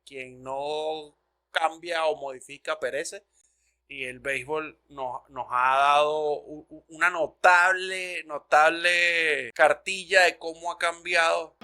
quien no cambia o modifica perece. Y el béisbol nos ha dado una notable cartilla de cómo ha cambiado.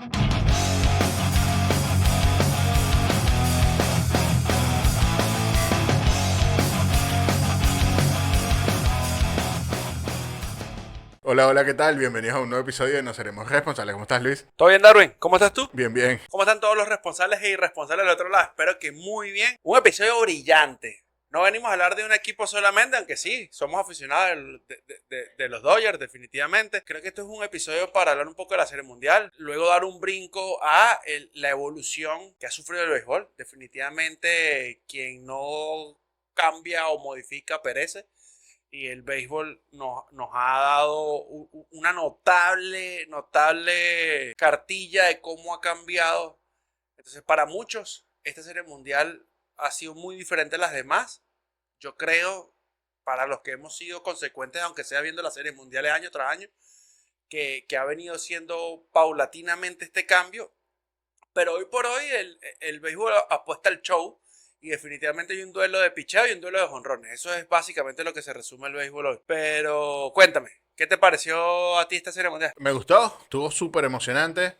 Hola, hola, ¿qué tal? Bienvenidos a un nuevo episodio de Nos Seremos Responsables. ¿Cómo estás, Luis? ¿Todo bien, Darwin? ¿Cómo estás tú? Bien, bien. ¿Cómo están todos los responsables e irresponsables del otro lado? Espero que muy bien. Un episodio brillante. No venimos a hablar de un equipo solamente, aunque sí, somos aficionados de los Dodgers, definitivamente. Creo que esto es un episodio para hablar un poco de la Serie Mundial, luego dar un brinco a la evolución que ha sufrido el béisbol. Definitivamente, quien no cambia o modifica perece. Y el béisbol nos ha dado una notable cartilla de cómo ha cambiado. Entonces, para muchos, esta Serie Mundial ha sido muy diferente a las demás. Yo creo, para los que hemos sido consecuentes, aunque sea viendo las series mundiales año tras año, que ha venido siendo paulatinamente este cambio. Pero hoy por hoy el béisbol apuesta al show y definitivamente hay un duelo de picheo y un duelo de jonrones. Eso es básicamente lo que se resume el béisbol hoy. Pero cuéntame, ¿qué te pareció a ti esta Serie Mundial? Me gustó, estuvo súper emocionante.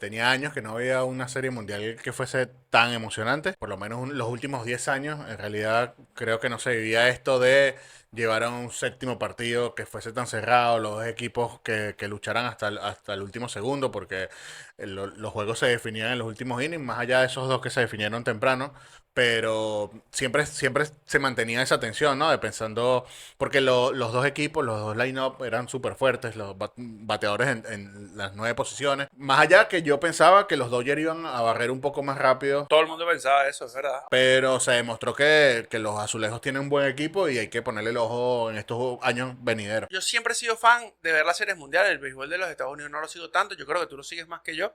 Tenía años que no había una serie mundial que fuese tan emocionante. Por lo menos los últimos 10 años, en realidad creo que no se vivía esto de llevar a un séptimo partido que fuese tan cerrado, los dos equipos que lucharan hasta el último segundo, porque los juegos se definían en los últimos innings, más allá de esos dos que se definieron temprano. Pero siempre se mantenía esa tensión, ¿no? De pensando, porque los dos equipos, los dos line-up eran súper fuertes, los bateadores en las 9 posiciones. Más allá que yo pensaba que los Dodgers iban a barrer un poco más rápido, Todo el mundo pensaba eso, es verdad. pero se demostró que los azulejos tienen un buen equipo y hay que ponerle el ojo en estos años venideros. Yo siempre he sido fan de ver las series mundiales. El béisbol de los Estados Unidos no lo sigo tanto. Yo creo que tú lo sigues más que yo.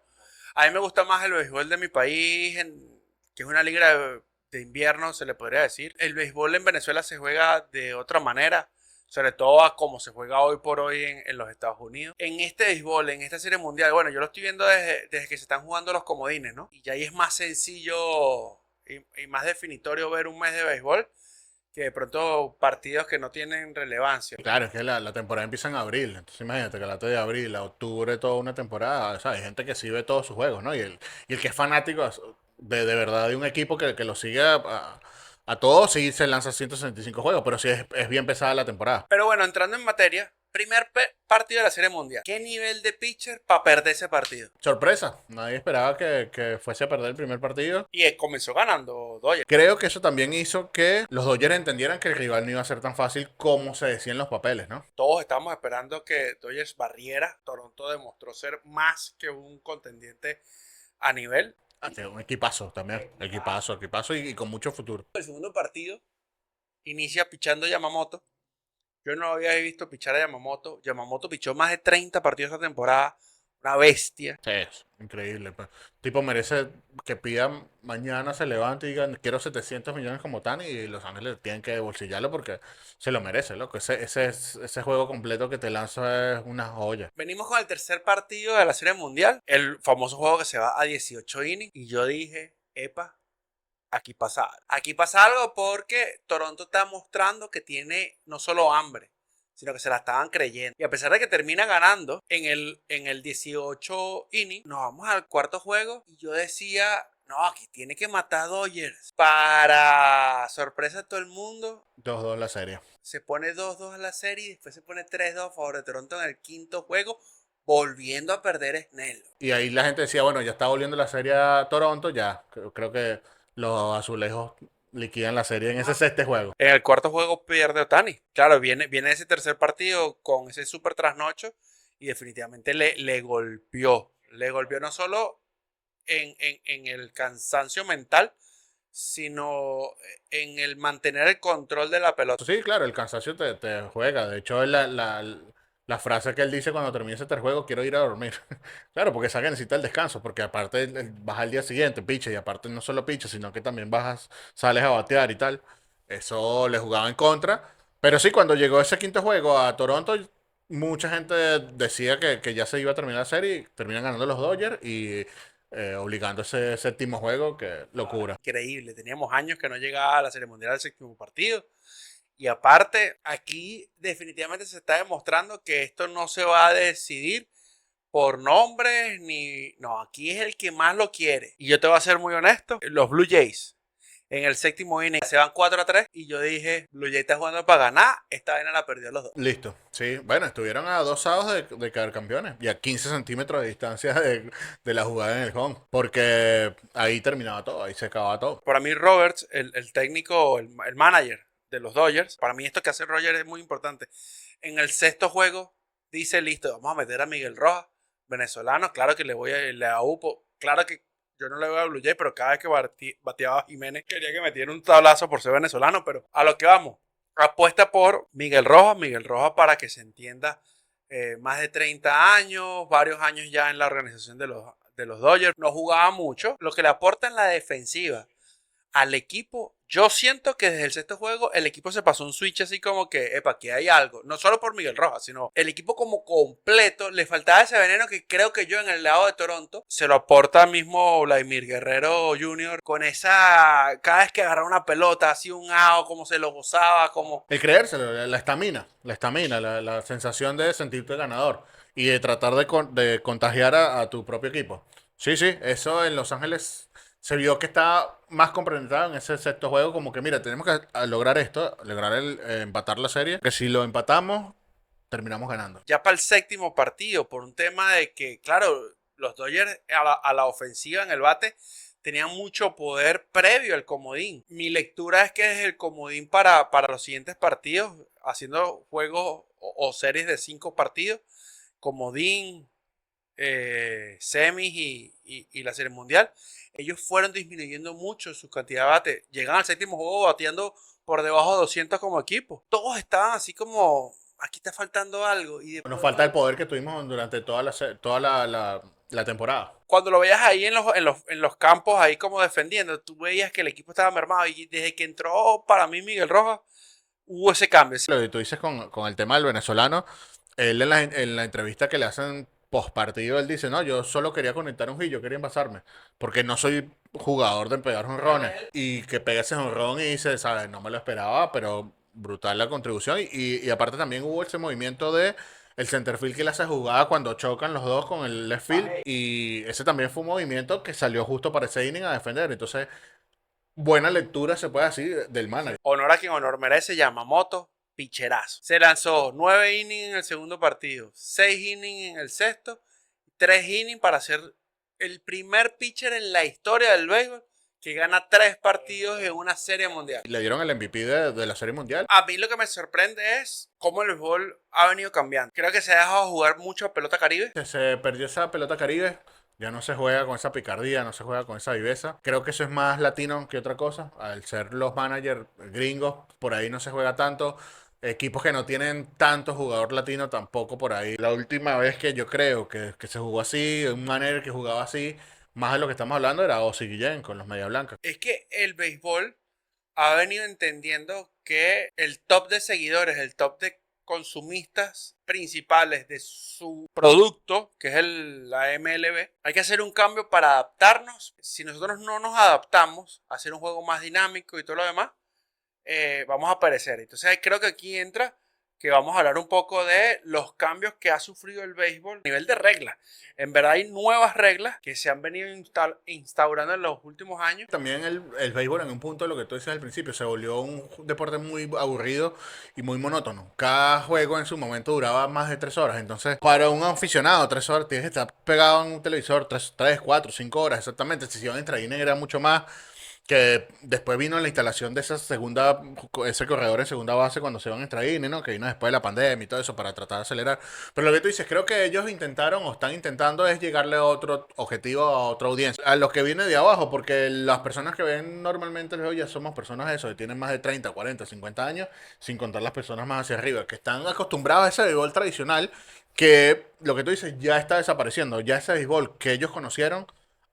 A mí me gusta más el béisbol de mi país, que es una liga de invierno, se le podría decir. El béisbol en Venezuela se juega de otra manera, sobre todo a como se juega hoy por hoy en los Estados Unidos. En este béisbol, en esta serie mundial, bueno, yo lo estoy viendo desde que se están jugando los comodines, ¿no? Y ya ahí es más sencillo y más definitorio ver un mes de béisbol que de pronto partidos que no tienen relevancia. Claro, es que la temporada empieza en abril, entonces imagínate que la de abril a octubre, toda una temporada, o sea, hay gente que sí ve todos sus juegos, ¿no? Y el que es fanático de verdad de un equipo que lo sigue a todos, sí se lanza 165 juegos, pero sí es bien pesada la temporada. Pero bueno, entrando en materia, primer partido de la Serie Mundial. ¿Qué nivel de pitcher para perder ese partido? Sorpresa, nadie esperaba que fuese a perder el primer partido. Y comenzó ganando Dodgers. Creo que eso también hizo que los Dodgers entendieran que el rival no iba a ser tan fácil como se decía en los papeles, ¿no? Todos estábamos esperando que Dodgers barriera. Toronto demostró ser más que un contendiente a nivel. Sí, un equipazo también, equipazo y con mucho futuro. El segundo partido inicia pichando Yamamoto. Yo no había visto pichar a Yamamoto. Yamamoto pichó más de 30 partidos esta temporada. Una bestia. Sí, es increíble, pues. Tipo merece que pidan mañana, se levante y digan quiero 700 millones como Tani y Los Ángeles tienen que bolsillarlo porque se lo merece, loco. Ese juego completo que te lanza es una joya. Venimos con el tercer partido de la Serie Mundial. El famoso juego que se va a 18 innings. Y yo dije, epa, aquí pasa algo. Aquí pasa algo porque Toronto está mostrando que tiene no solo hambre, sino que se la estaban creyendo. Y a pesar de que termina ganando en el 18 inning, nos vamos al cuarto juego y yo decía, no, aquí tiene que matar a Dodgers. Para sorpresa de todo el mundo, 2-2 la serie. se pone 2-2 en la serie y después se pone 3-2 a favor de Toronto en el quinto juego, volviendo a perder Snell. Y ahí la gente decía, bueno, ya está volviendo la serie a Toronto, ya. Creo que los azulejos liquidan la serie en ese sexto juego. En el cuarto juego pierde Otani. Claro, viene ese tercer partido con ese super trasnocho y definitivamente le golpeó. Le golpeó no solo en el cansancio mental, sino en el mantener el control de la pelota. Sí, claro, el cansancio te juega. De hecho, es la frase que él dice cuando termina ese juego, quiero ir a dormir. Claro, porque esa que necesita el descanso, porque aparte vas al día siguiente, picha, y aparte no solo picha, sino que también sales a batear y tal. Eso le jugaba en contra. Pero sí, cuando llegó ese quinto juego a Toronto, mucha gente decía que ya se iba a terminar la serie, y terminan ganando los Dodgers y obligando ese séptimo juego, que locura. Increíble, teníamos años que no llegaba a la Serie Mundial al séptimo partido. Y aparte, aquí definitivamente se está demostrando que esto no se va a decidir por nombres ni... No, aquí es el que más lo quiere. Y yo te voy a ser muy honesto, los Blue Jays en el séptimo inning se van 4-3 y yo dije, Blue Jays está jugando para ganar, esta vaina la perdió los dos. Listo, sí. Bueno, estuvieron a 2 outs de quedar campeones y a 15 centímetros de distancia de la jugada en el home. Porque ahí terminaba todo, ahí se acababa todo. Para mí Roberts, el técnico, el manager de los Dodgers, para mí esto que hace Roger es muy importante. En el sexto juego dice, listo, vamos a meter a Miguel Rojas, venezolano, claro que le aupo, claro que yo no le voy a Blue Jay, pero cada vez que bateaba a Jiménez quería que metiera un tablazo por ser venezolano, pero a lo que vamos, apuesta por Miguel Rojas para que se entienda, más de 30 años, varios años ya en la organización de los Dodgers, no jugaba mucho, lo que le aporta en la defensiva al equipo, yo siento que desde el sexto juego el equipo se pasó un switch así como que, epa, aquí hay algo. No solo por Miguel Rojas, sino el equipo como completo. Le faltaba ese veneno que creo que yo en el lado de Toronto se lo aporta mismo Vladimir Guerrero Jr. con esa, cada vez que agarraba una pelota, así un out, como se lo gozaba, como... El creérselo, la estamina, la sensación de sentirte ganador y de tratar de contagiar a tu propio equipo. Sí, sí, eso en Los Ángeles se vio que está más complementado en ese sexto juego, como que mira, tenemos que lograr esto, lograr empatar la serie, que si lo empatamos, terminamos ganando. Ya para el séptimo partido, por un tema de que, claro, los Dodgers a la ofensiva en el bate tenían mucho poder previo al comodín. Mi lectura es que es el comodín para los siguientes partidos, haciendo juegos o series de 5 partidos, comodín, semis y la serie mundial. Ellos fueron disminuyendo mucho su cantidad de bate. Llegan al séptimo juego bateando por debajo de 200 como equipo. Todos estaban así como, aquí está faltando algo. Y Nos falta el poder que tuvimos durante toda la temporada. cuando lo veías ahí en los campos, ahí como defendiendo, tú veías que el equipo estaba mermado. Y desde que entró para mí Miguel Rojas, hubo ese cambio. Lo que tú dices con el tema del venezolano, él en la entrevista que le hacen post partido, él dice, no, yo solo quería conectar un hit, yo quería envasarme, porque no soy jugador de pegar jonrones. Y que pegue ese jonrón y dice, ¿sabes? No me lo esperaba, pero brutal la contribución. Y aparte también hubo ese movimiento de el centerfield que le hace jugada cuando chocan los dos con el left field. Y ese también fue un movimiento que salió justo para ese inning a defender. Entonces, buena lectura se puede decir del manager. Honor a quien honor merece, Yamamoto, picherazo. Se lanzó 9 innings en el segundo partido, 6 innings en el sexto, 3 innings para ser el primer pitcher en la historia del béisbol que gana 3 partidos en una serie mundial. Le dieron el MVP de la serie mundial. A mí lo que me sorprende es cómo el béisbol ha venido cambiando. Creo que se ha dejado jugar mucho a pelota caribe. Se perdió esa pelota caribe. Ya no se juega con esa picardía, no se juega con esa viveza. Creo que eso es más latino que otra cosa. Al ser los managers gringos, por ahí no se juega tanto. Equipos que no tienen tanto jugador latino tampoco por ahí. La última vez que yo creo que se jugó así, un manager que jugaba así, más de lo que estamos hablando, era Ozzie Guillén con los Media Blancas. Es que el béisbol ha venido entendiendo que el top de seguidores, el top de consumistas principales de su producto, que es la MLB, hay que hacer un cambio para adaptarnos. Si nosotros no nos adaptamos a hacer un juego más dinámico y todo lo demás, vamos a perecer. Entonces creo que aquí entra que vamos a hablar un poco de los cambios que ha sufrido el béisbol a nivel de reglas. En verdad hay nuevas reglas que se han venido instaurando en los últimos años. También el béisbol en un punto, lo que tú decías al principio, se volvió un deporte muy aburrido y muy monótono. Cada juego en su momento duraba más de 3 horas. Entonces, para un aficionado, 3 horas tienes que estar pegado en un televisor 3, 4, 5 horas exactamente. Si iban a entrar era mucho más. Que después vino la instalación de ese corredor en segunda base cuando se van a extraer, ¿no? Que vino después de la pandemia y todo eso para tratar de acelerar. Pero lo que tú dices, creo que ellos intentaron o están intentando es llegarle a otro objetivo, a otra audiencia. A los que viene de abajo, porque las personas que ven normalmente el juego ya somos personas eso, que tienen más de 30, 40, 50 años, sin contar las personas más hacia arriba, que están acostumbrados a ese béisbol tradicional, que lo que tú dices ya está desapareciendo. Ya ese béisbol que ellos conocieron,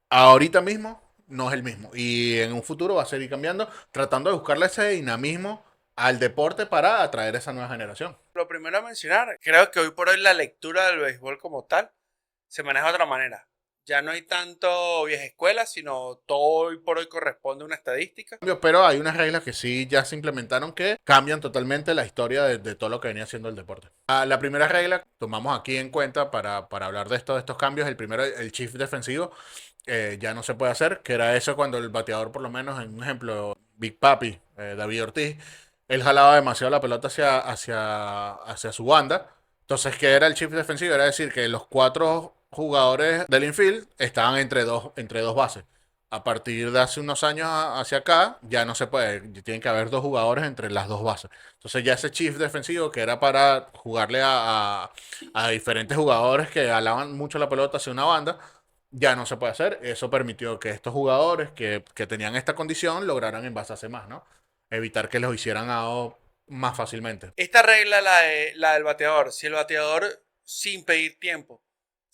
ahorita mismo no es el mismo. Y en un futuro va a seguir cambiando, tratando de buscarle ese dinamismo al deporte para atraer a esa nueva generación. Lo primero a mencionar, creo que hoy por hoy la lectura del béisbol como tal se maneja de otra manera. Ya no hay tanto vieja escuela, sino todo hoy por hoy corresponde a una estadística. Pero hay unas reglas que sí ya se implementaron que cambian totalmente la historia de todo lo que venía siendo el deporte. La primera regla, tomamos aquí en cuenta para hablar de estos cambios, el primero, el shift defensivo, ya no se puede hacer, que era eso cuando el bateador, por lo menos, en un ejemplo, Big Papi, David Ortiz, él jalaba demasiado la pelota hacia su banda. Entonces, ¿qué era el shift defensivo? Era decir, que los cuatro jugadores del infield estaban entre dos bases. A partir de hace unos años hacia acá, ya no se puede. Tienen que haber dos jugadores entre las dos bases. Entonces ya ese shift defensivo, que era para jugarle a diferentes jugadores que alaban mucho la pelota hacia una banda, ya no se puede hacer. Eso permitió que estos jugadores que tenían esta condición lograran envasarse más, ¿no? Evitar que los hicieran out más fácilmente. Esta regla, la del bateador, si el bateador sin pedir tiempo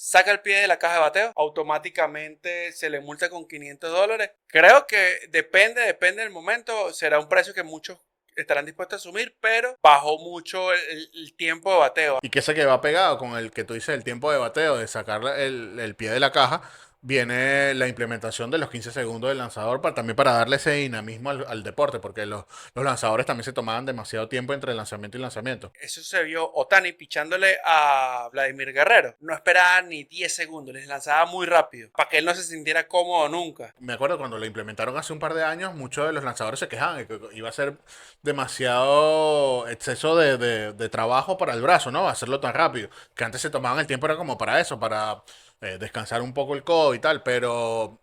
saca el pie de la caja de bateo, automáticamente se le multa con $500. Creo que depende del momento, será un precio que muchos estarán dispuestos a asumir, pero bajó mucho el tiempo de bateo. Y que ese que va pegado con el que tú dices el tiempo de bateo, de sacar el pie de la caja, viene la implementación de los 15 segundos del lanzador también para darle ese dinamismo al deporte, porque los lanzadores también se tomaban demasiado tiempo entre lanzamiento y lanzamiento. Eso se vio Otani pichándole a Vladimir Guerrero. No esperaba ni 10 segundos, les lanzaba muy rápido, para que él no se sintiera cómodo nunca. Me acuerdo cuando lo implementaron hace un par de años, muchos de los lanzadores se quejaban de que iba a ser demasiado exceso de trabajo para el brazo, ¿no? Hacerlo tan rápido. Que antes se tomaban el tiempo, era como para eso, para descansar un poco el codo y tal, pero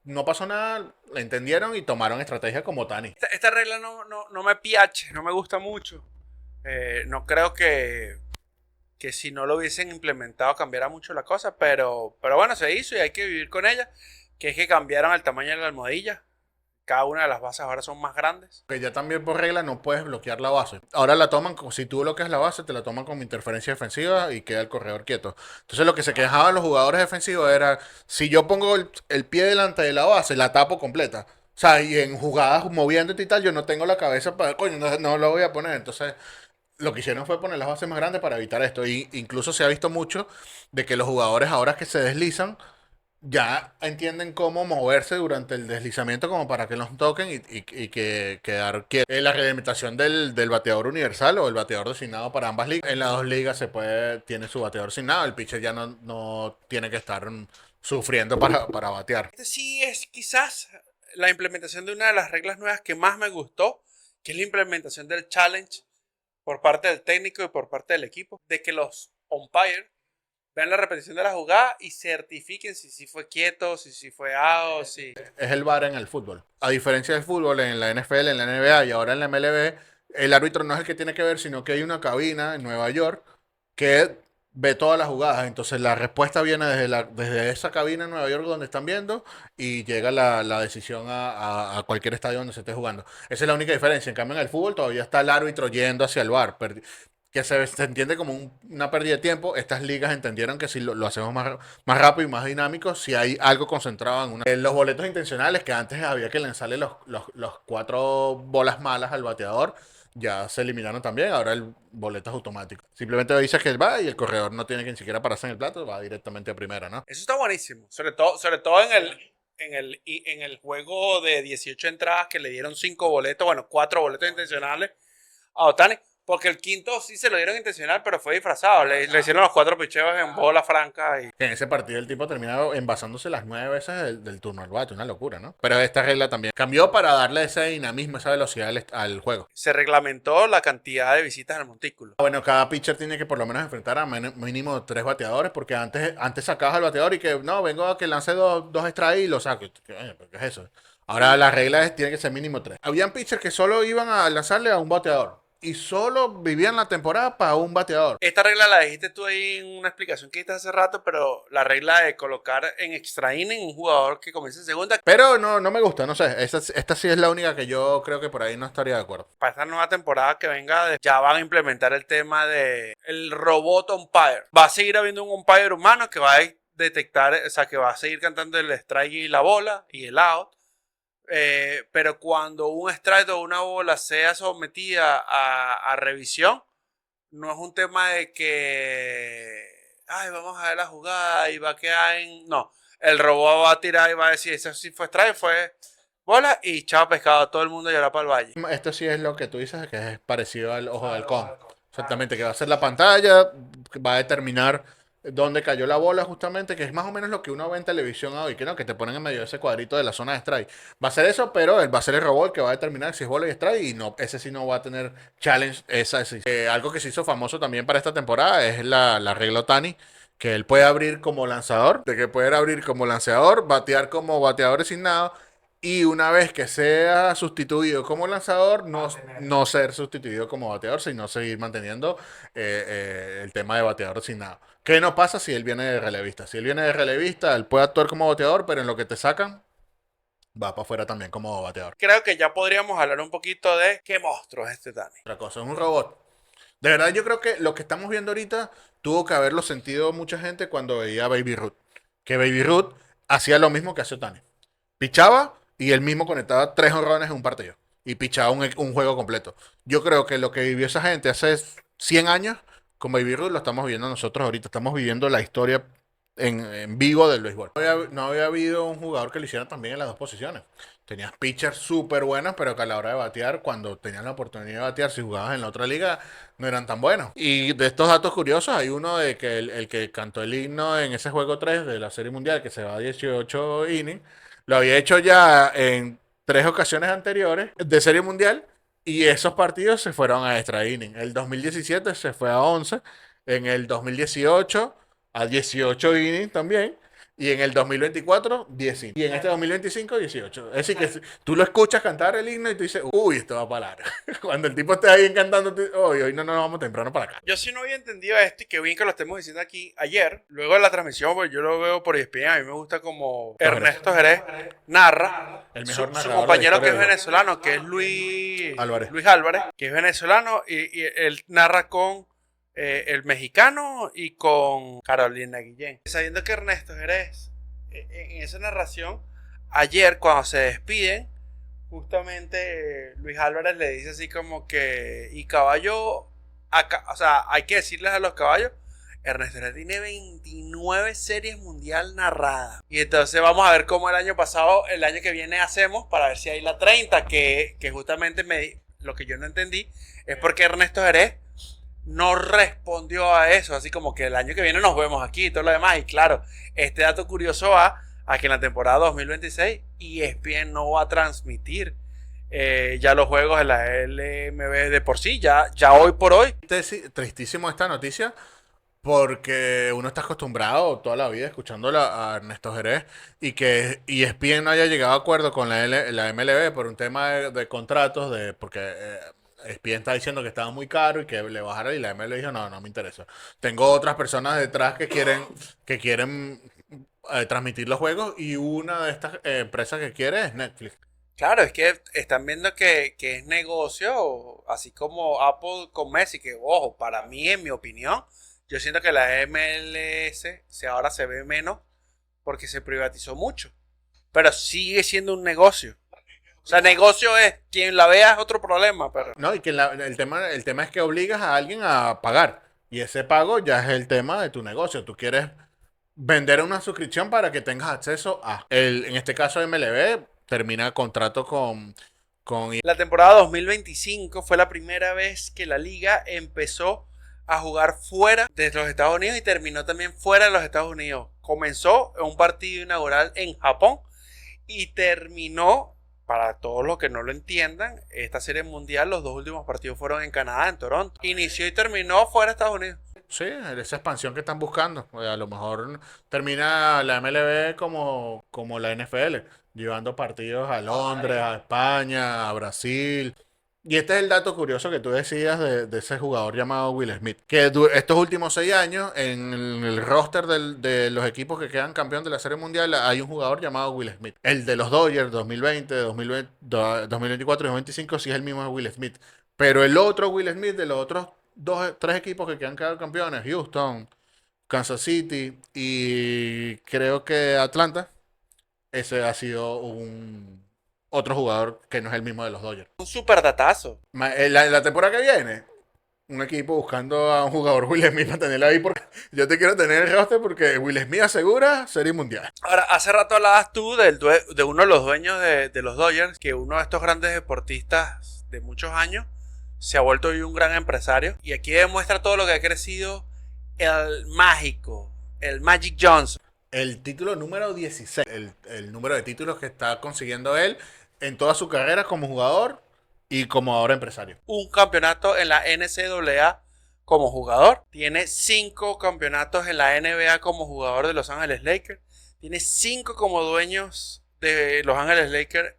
no pasó nada, la entendieron y tomaron estrategias como Tani. Esta regla no me piache, no me gusta mucho. No creo que si no lo hubiesen implementado cambiara mucho la cosa, pero bueno, se hizo y hay que vivir con ella. Que es que cambiaron el tamaño de la almohadilla. Cada una de las bases ahora son más grandes. Que ya también por regla no puedes bloquear la base. Ahora la toman, si tú bloqueas la base, te la toman como interferencia defensiva y queda el corredor quieto. Entonces lo que se quejaban los jugadores defensivos era, si yo pongo el pie delante de la base, la tapo completa. O sea, y en jugadas moviéndote y tal, yo no tengo la cabeza para, coño, no lo voy a poner. Entonces, lo que hicieron fue poner las bases más grandes para evitar esto. Y incluso se ha visto mucho de que los jugadores ahora que se deslizan, ya entienden cómo moverse durante el deslizamiento como para que los toquen y que quedar quieto. La reglamentación del bateador universal o el bateador designado para ambas ligas. En las dos ligas tiene su bateador designado. El pitcher ya no tiene que estar sufriendo para batear. Este sí es quizás la implementación de una de las reglas nuevas que más me gustó, que es la implementación del challenge por parte del técnico y por parte del equipo, de que los umpires vean la repetición de la jugada y certifiquen si fue quieto, si fue out, si... Es el VAR en el fútbol. A diferencia del fútbol, en la NFL, en la NBA y ahora en la MLB, el árbitro no es el que tiene que ver, sino que hay una cabina en Nueva York que ve todas las jugadas. Entonces la respuesta viene desde esa cabina en Nueva York donde están viendo y llega la decisión a cualquier estadio donde se esté jugando. Esa es la única diferencia. En cambio, en el fútbol todavía está el árbitro yendo hacia el VAR. Que se entiende como una pérdida de tiempo. Estas ligas entendieron que si lo hacemos más rápido y más dinámico, si hay algo concentrado en una. Los boletos intencionales, que antes había que lanzarle los cuatro bolas malas al bateador, ya se eliminaron también. Ahora el boleto es automático. Simplemente dice que él va y el corredor no tiene que ni siquiera pararse en el plato, va directamente a primera, ¿no? Eso está buenísimo, sobre todo en el juego de 18 entradas que le dieron 5 boletos, bueno, 4 boletos intencionales a Otani. Porque el quinto sí se lo dieron intencional, pero fue disfrazado. Le hicieron los 4 picheos en bola franca. Y... En ese partido el tipo termina envasándose las 9 veces del turno al bate, una locura, ¿no? Pero esta regla también cambió para darle ese dinamismo, esa velocidad al juego. Se reglamentó la cantidad de visitas al montículo. Bueno, cada pitcher tiene que por lo menos enfrentar a mínimo 3 bateadores, porque antes sacabas al bateador y que, no, vengo a que lance dos strikes y lo saco. ¿Qué es eso? Ahora la regla tiene que ser mínimo 3. Habían pitchers que solo iban a lanzarle a un bateador. Y solo vivían la temporada para un bateador. Esta regla la dijiste tú ahí en una explicación que diste hace rato, pero la regla de colocar en extra inning un jugador que comience en segunda. Pero no me gusta, no sé. Esta sí es la única que yo creo que por ahí no estaría de acuerdo. Para esta nueva temporada que venga, ya van a implementar el tema de el robot umpire. Va a seguir habiendo un umpire humano que va a detectar, o sea, que va a seguir cantando el strike y la bola y el out. Pero cuando un strike o una bola sea sometida a revisión, no es un tema de que ay, vamos a ver la jugada y va a quedar en... No, el robot va a tirar y va a decir, eso sí fue strike, fue bola y chao pescado, todo el mundo llora para el valle. Esto sí es lo que tú dices, que es parecido al ojo de halcón. Exactamente, que va a ser la pantalla, va a determinar dónde cayó la bola justamente, que es más o menos lo que uno ve en televisión hoy, que no, que te ponen en medio de ese cuadrito de la zona de strike. Va a ser eso, pero va a ser el robot que va a determinar si es bola y strike y no, ese sí no va a tener challenge, esa sí. Algo que se hizo famoso también para esta temporada es la regla Otani, que él puede abrir como lanzador, de que puede abrir como lanzador, batear como bateador designado y una vez que sea sustituido como lanzador, no ser sustituido como bateador, sino seguir manteniendo el tema de bateador designado. ¿Qué no pasa si él viene de relevista? Si él viene de relevista, él puede actuar como bateador, pero en lo que te sacan, va para afuera también como bateador. Creo que ya podríamos hablar un poquito de qué monstruo es este Tani. Otra cosa, es un robot. De verdad, yo creo que lo que estamos viendo ahorita tuvo que haberlo sentido mucha gente cuando veía a Baby Ruth. Que Baby Ruth hacía lo mismo que hace Otani. Pichaba y él mismo conectaba 3 jonrones en un partido. Y pichaba un juego completo. Yo creo que lo que vivió esa gente hace 100 años con Baby Ruth lo estamos viviendo nosotros ahorita. Estamos viviendo la historia en vivo del béisbol. No había habido un jugador que lo hiciera también en las dos posiciones. Tenías pitchers súper buenos, pero que a la hora de batear, cuando tenían la oportunidad de batear, si jugabas en la otra liga, no eran tan buenos. Y de estos datos curiosos, hay uno de que el que cantó el himno en ese juego 3 de la Serie Mundial, que se va a 18 innings, lo había hecho ya en 3 ocasiones anteriores de Serie Mundial y esos partidos se fueron a extra inning. El 2017 se fue a 11, en el 2018 a 18 innings también. Y en el 2024, 10 innings. Y en este 2025, 18. Es decir, que tú lo escuchas cantar el himno y tú dices, uy, esto va para largo. Cuando el tipo esté ahí cantando, hoy no nos vamos temprano para acá. Yo sí no había entendido esto y qué bien que lo estemos diciendo aquí ayer. Luego de la transmisión, pues yo lo veo por ESPN. A mí me gusta como Ernesto Jerez narra. El mejor Su narrador de compañero la que es historia. venezolano, que es Luis Álvarez. que es venezolano y él narra con el mexicano y con Carolina Guillén. Sabiendo que Ernesto Jerez, en esa narración, ayer cuando se despiden, justamente Luis Álvarez le dice así como que, y caballo, o sea, hay que decirles a los caballos, Ernesto Herrera tiene 29 series mundial narradas. Y entonces vamos a ver cómo el año pasado, el año que viene hacemos para ver si hay la 30, que justamente lo que yo no entendí es porque Ernesto Jerez no respondió a eso, así como que el año que viene nos vemos aquí y todo lo demás. Y claro, este dato curioso va a que en la temporada 2026 ESPN no va a transmitir ya los juegos de la LMB de por sí, ya hoy por hoy. Tristísimo esta noticia porque uno está acostumbrado toda la vida escuchando a Ernesto Jerez y que ESPN no haya llegado a acuerdo con la MLB por un tema de contratos, porque ESPN está diciendo que estaba muy caro y que le bajara y la MLB dijo, no me interesa. Tengo otras personas detrás que quieren transmitir los juegos y una de estas empresas que quiere es Netflix. Claro, es que están viendo que es negocio, así como Apple con Messi, que ojo, para mí, en mi opinión, yo siento que la MLS ahora se ve menos porque se privatizó mucho, pero sigue siendo un negocio. O sea, negocio es, quien la vea es otro problema, pero... No, y que el tema es que obligas a alguien a pagar y ese pago ya es el tema de tu negocio. Tú quieres vender una suscripción para que tengas acceso en este caso MLB termina contrato con La temporada 2025 fue la primera vez que la liga empezó a jugar fuera de los Estados Unidos y terminó también fuera de los Estados Unidos. Comenzó en un partido inaugural en Japón y terminó, para todos los que no lo entiendan, esta serie mundial, los 2 últimos partidos fueron en Canadá, en Toronto. Inició y terminó fuera de Estados Unidos. Sí, esa expansión que están buscando. A lo mejor termina la MLB como la NFL, llevando partidos a Londres, a España, a Brasil. Y este es el dato curioso que tú decías de ese jugador llamado Will Smith, que estos últimos 6 años en el roster de los equipos que quedan campeón de la Serie Mundial hay un jugador llamado Will Smith. El de los Dodgers 2020, 2024 y 2025 sí es el mismo Will Smith. Pero el otro Will Smith de los otros 3 equipos que quedan campeones, Houston, Kansas City y creo que Atlanta, ese ha sido otro jugador que no es el mismo de los Dodgers. Un super datazo. La temporada que viene, un equipo buscando a un jugador Will Smith para tenerlo ahí porque yo te quiero tener en el roster porque Will Smith asegura serie mundial. Ahora, hace rato hablabas tú de uno de los dueños de los Dodgers, que uno de estos grandes deportistas de muchos años se ha vuelto hoy un gran empresario. Y aquí demuestra todo lo que ha crecido el mágico, el Magic Johnson. El título número 16, el número de títulos que está consiguiendo él en toda su carrera como jugador y como ahora empresario. Un campeonato en la NCAA como jugador. Tiene 5 campeonatos en la NBA como jugador de Los Ángeles Lakers. Tiene 5 como dueños de Los Ángeles Lakers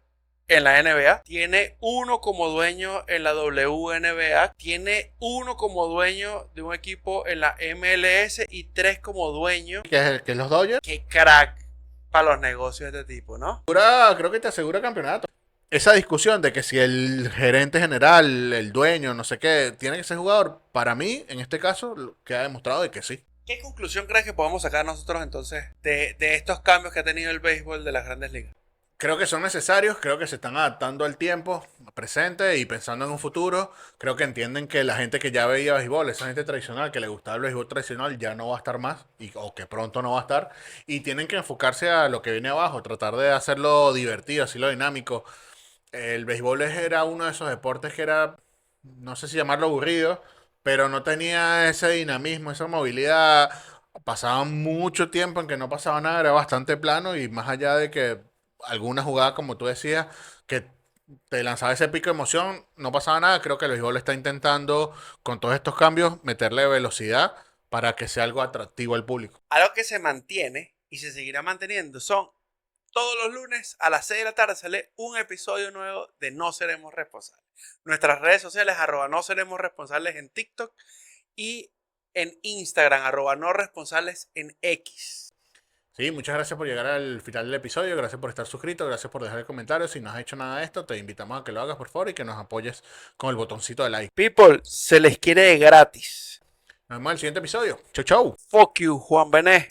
en la NBA. Tiene 1 como dueño en la WNBA. Tiene 1 como dueño de un equipo en la MLS y 3 como dueño. Que es los Dodgers. Qué crack para los negocios de este tipo, ¿no? Creo que te asegura campeonato. Esa discusión de que si el gerente general, el dueño, no sé qué, tiene que ser jugador, para mí, en este caso, queda demostrado de que sí. ¿Qué conclusión crees que podemos sacar nosotros entonces de estos cambios que ha tenido el béisbol de las grandes ligas? Creo que son necesarios, creo que se están adaptando al tiempo presente y pensando en un futuro. Creo que entienden que la gente que ya veía béisbol, esa gente tradicional, que le gustaba el béisbol tradicional, ya no va a estar más, o que pronto no va a estar. Y tienen que enfocarse a lo que viene abajo, tratar de hacerlo divertido, hacerlo dinámico. El béisbol era uno de esos deportes que era, no sé si llamarlo aburrido, pero no tenía ese dinamismo, esa movilidad. Pasaba mucho tiempo en que no pasaba nada, era bastante plano y más allá de que alguna jugada, como tú decías, que te lanzaba ese pico de emoción, no pasaba nada. Creo que el béisbol está intentando, con todos estos cambios, meterle velocidad para que sea algo atractivo al público. Algo que se mantiene y se seguirá manteniendo son todos los lunes a las 6 de la tarde sale un episodio nuevo de No Seremos Responsables. Nuestras redes sociales, @No Seremos Responsables en TikTok y en Instagram, @No Responsables en X. Sí, muchas gracias por llegar al final del episodio, gracias por estar suscrito, gracias por dejar el comentario. Si no has hecho nada de esto, te invitamos a que lo hagas por favor y que nos apoyes con el botoncito de like. People, se les quiere gratis. Nos vemos en el siguiente episodio. Chau, chau. Fuck you, Juan Bené.